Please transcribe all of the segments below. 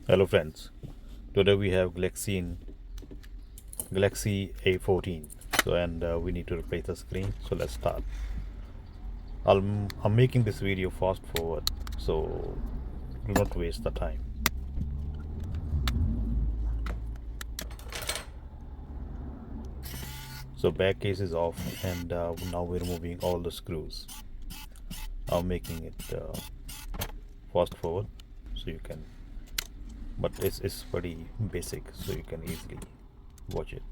Hello friends, today we have Galaxy A14. So we need to replace the screen. So let's start. I'm making this video fast forward, so do not waste the time. So back case is off, and now we're removing all the screws. I'm making it fast forward, so you can, but it's pretty basic, so you can easily watch it.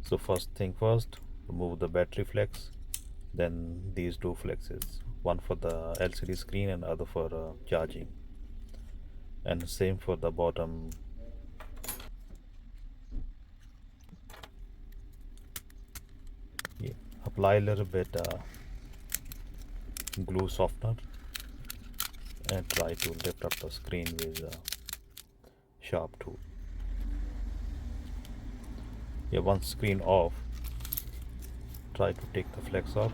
So first thing first, remove the battery flex, then these two flexes, one for the LCD screen and other for charging, and same for the bottom. Yeah. Apply a little bit glue softener and try to lift up the screen with a sharp tool. Yeah, once screen off, try to take the flex off,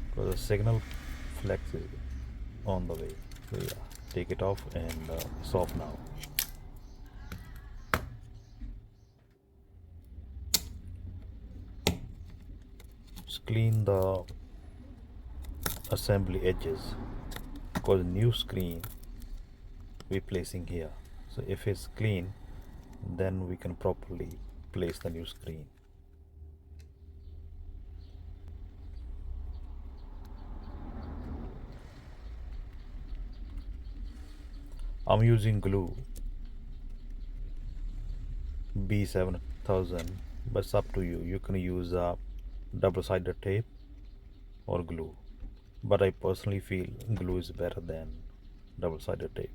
because the signal flex is on the way. So yeah, take it off, and it's off now. Just clean the assembly edges, because new screen we placing here. So if it's clean, then we can properly place the new screen. I'm using glue B7000, but it's up to you. You can use double-sided tape or glue, but I personally feel glue is better than double-sided tape.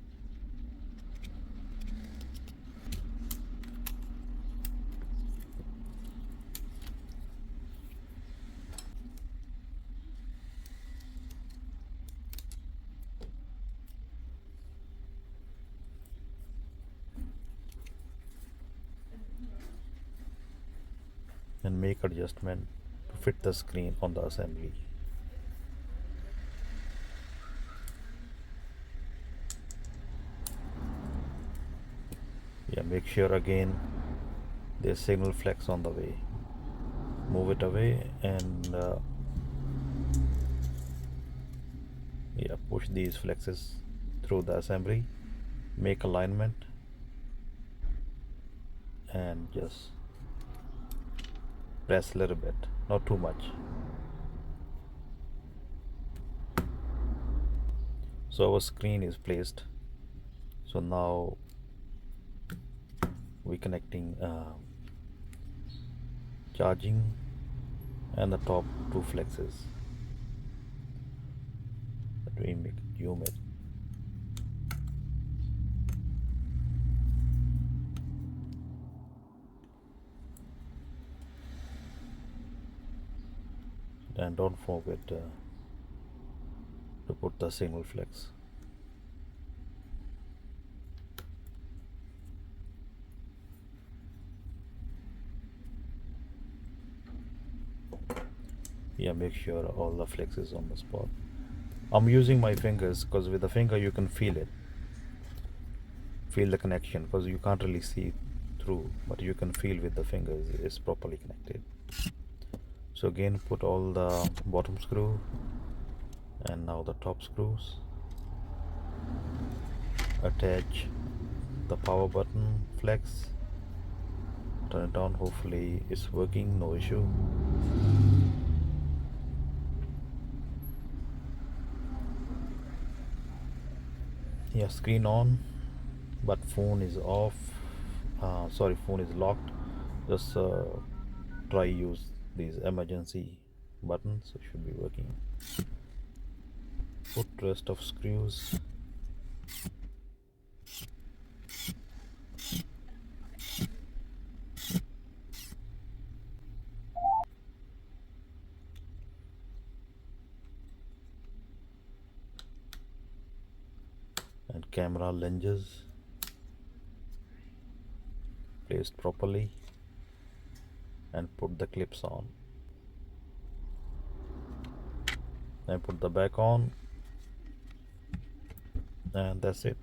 And make adjustment to fit the screen on the assembly. Yeah, make sure again there's signal flex on the way. Move it away, and yeah, push these flexes through the assembly, make alignment, and just press a little bit, not too much. So our screen is placed. So now we connecting charging and the top two flexes. Let me make zoom it. And don't forget to put the signal flex. Yeah, make sure all the flex is on the spot. I'm using my fingers, because with the finger you can feel it, feel the connection, because you can't really see through, but you can feel with the fingers it's properly connected. So again, put all the bottom screw and now the top screws. Attach the power button flex, turn it on. Hopefully it's working, no issue. Yeah, screen on, but phone is off. Sorry, phone is locked. Just try use these emergency buttons, it should be working. Put rest of screws. And camera lenses placed properly, and put the clips on, and put the back on. And that's it.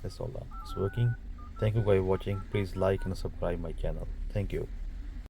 That's all done. It's working. Thank you guys for watching. Please like and subscribe my channel. Thank you.